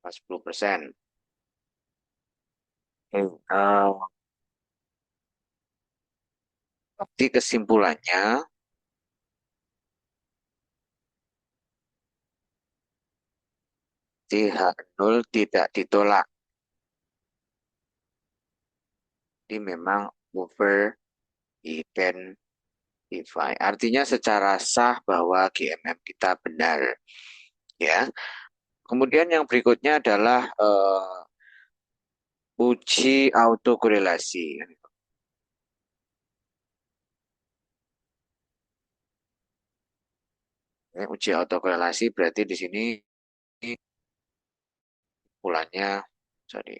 10%. Eh, Berarti kesimpulannya TH0 tidak ditolak. Ini memang over identify. Artinya secara sah bahwa GMM kita benar. Ya. Kemudian yang berikutnya adalah uji autokorelasi. Ya, uji autokorelasi berarti di sini kesimpulannya, sorry,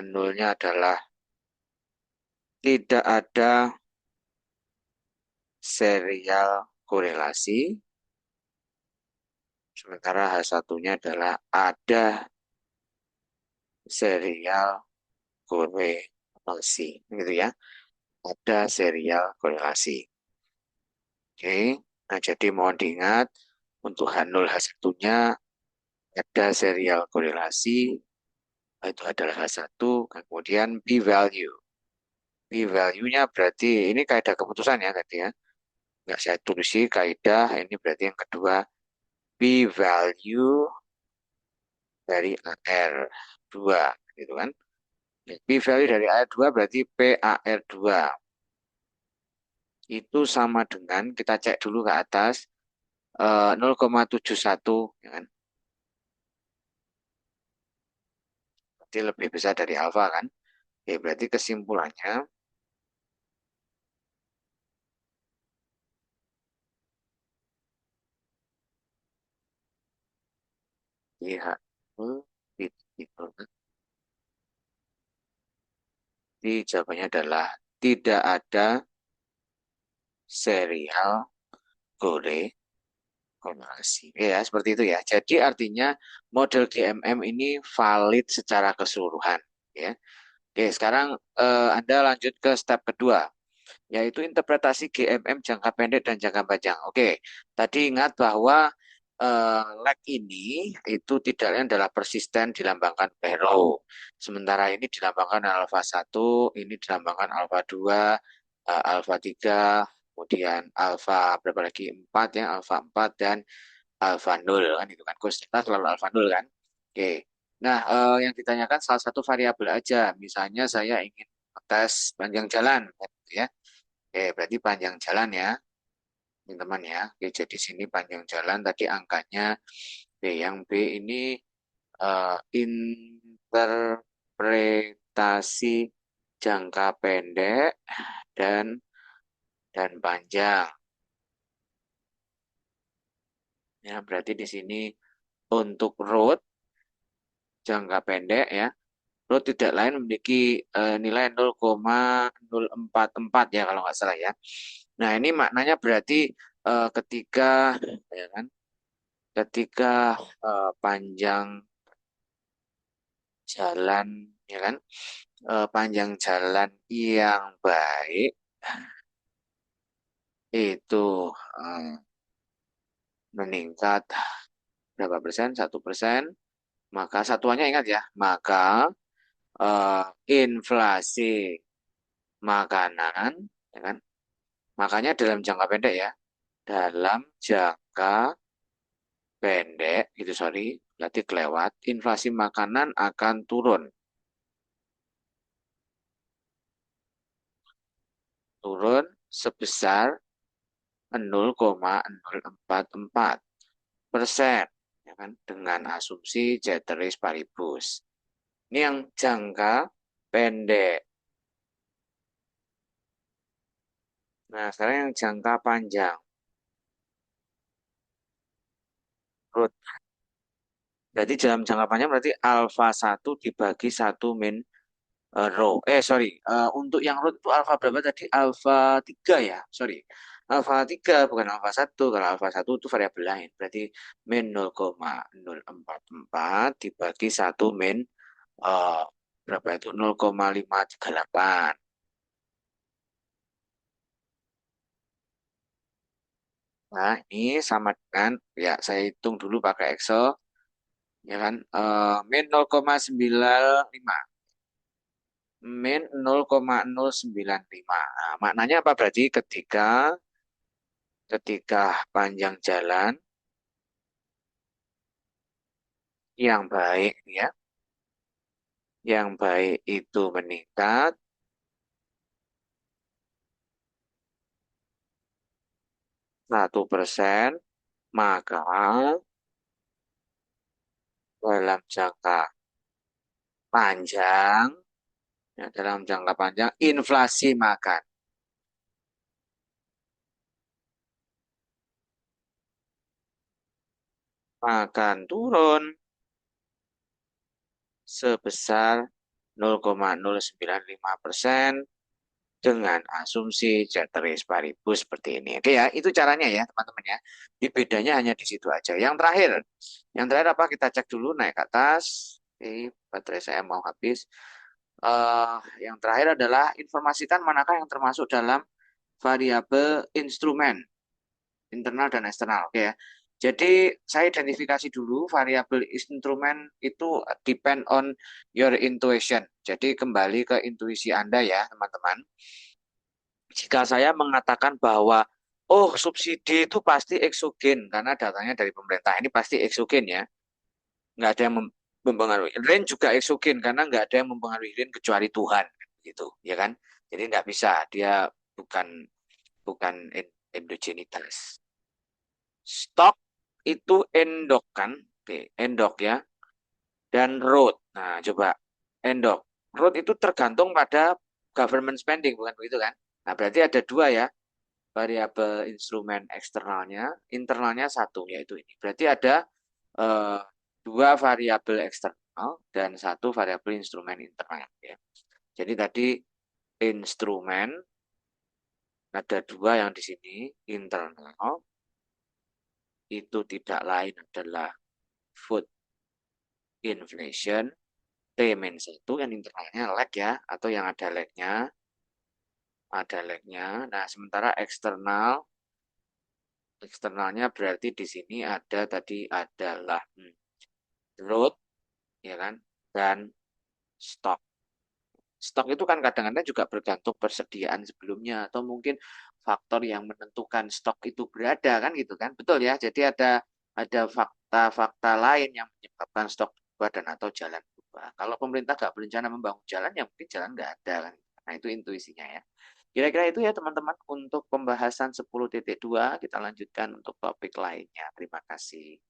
nolnya adalah tidak ada serial korelasi, sementara H1-nya adalah ada serial korelasi, gitu ya. Ada serial korelasi. Oke, nah jadi mohon diingat untuk H0 H1-nya ada serial korelasi, itu adalah H1, kemudian p-value. P-value-nya berarti ini kaidah keputusan ya tadi ya. Nggak saya tulis sih kaidah, ini berarti yang kedua p-value dari AR2 gitu kan. P-value dari AR2 berarti PAR2 itu sama dengan kita cek dulu ke atas 0,71 ya kan. Berarti lebih besar dari alfa kan. Oke, berarti kesimpulannya pihak itu jawabannya adalah tidak ada serial korelasi. Ya, seperti itu ya. Jadi artinya model GMM ini valid secara keseluruhan ya. Oke, sekarang Anda lanjut ke step kedua, yaitu interpretasi GMM jangka pendek dan jangka panjang. Oke, tadi ingat bahwa lag ini itu tidak lain adalah persisten dilambangkan oleh row. Sementara ini dilambangkan alfa satu, ini dilambangkan alfa 2, alfa 3, kemudian alfa berapa lagi? 4 ya, alfa 4 dan alfa 0 kan itu kan. Kurs kita selalu alfa 0 kan. Oke. Nah, yang ditanyakan salah satu variabel aja. Misalnya saya ingin tes panjang jalan gitu ya. Oke, berarti panjang jalan ya, teman-teman ya. Oke, jadi sini panjang jalan tadi angkanya B. Yang B ini interpretasi jangka pendek dan panjang. Ya, berarti di sini untuk road jangka pendek ya, road tidak lain memiliki nilai 0,044 ya kalau nggak salah ya. Nah, ini maknanya berarti ketika ya kan, ketika panjang jalan ya kan, panjang jalan yang baik itu eh, meningkat berapa persen? 1%. Maka satuannya ingat ya, maka eh, inflasi makanan, ya kan? Makanya dalam jangka pendek ya, dalam jangka pendek, itu sorry, berarti kelewat, inflasi makanan akan turun. Turun sebesar 0,044%, ya kan? Dengan asumsi ceteris paribus. Ini yang jangka pendek. Nah, sekarang yang jangka panjang. Ruth. Jadi dalam jangka panjang berarti alfa satu dibagi satu min row. Sorry. Untuk yang root itu alfa berapa tadi? Alfa 3 ya. Sorry. Alfa 3 bukan alfa satu. Kalau alfa satu itu variabel lain. Berarti min 0,044 dibagi satu min eh, berapa itu 0,538. Nah, ini sama dengan, ya saya hitung dulu pakai Excel, ya kan, min 0,95. Min 0,095. Nah, maknanya apa berarti ketika panjang jalan yang baik ya, yang baik itu meningkat 1%, maka dalam jangka panjang, ya, dalam jangka panjang inflasi makan turun sebesar 0,095% dengan asumsi ceteris paribus seperti ini. Oke ya, itu caranya ya teman-teman ya. Di bedanya hanya di situ aja. Yang terakhir apa? Kita cek dulu naik ke atas. Oke, baterai saya mau habis. Yang terakhir adalah informasikan manakah yang termasuk dalam variabel instrumen internal dan eksternal. Oke ya. Jadi saya identifikasi dulu variabel instrumen itu depend on your intuition. Jadi kembali ke intuisi Anda ya teman-teman. Jika saya mengatakan bahwa oh subsidi itu pasti eksogen karena datanya dari pemerintah ini pasti eksogen ya, nggak ada yang mempengaruhi. REN juga eksogen karena nggak ada yang mempengaruhi REN kecuali Tuhan gitu, ya kan? Jadi nggak bisa, dia bukan bukan endogenitas. Stok itu endok kan, oke, endok ya, dan road. Nah coba endok, road itu tergantung pada government spending bukan begitu kan? Nah berarti ada dua ya variabel instrumen eksternalnya, internalnya satu yaitu ini. Berarti ada eh, dua variabel eksternal dan satu variabel instrumen internal. Ya. Jadi tadi instrumen ada dua yang di sini internal itu tidak lain adalah food inflation, T-1 yang internalnya lag ya atau yang ada lagnya. Nah sementara eksternalnya berarti di sini ada tadi adalah road ya kan dan stok. Stok itu kan kadang-kadang juga bergantung persediaan sebelumnya atau mungkin faktor yang menentukan stok itu berada kan gitu kan. Betul ya. Jadi ada fakta-fakta lain yang menyebabkan stok berubah dan atau jalan berubah. Kalau pemerintah nggak berencana membangun jalan ya mungkin jalan nggak ada kan. Nah itu intuisinya ya. Kira-kira itu ya teman-teman untuk pembahasan 10.2 kita lanjutkan untuk topik lainnya. Terima kasih.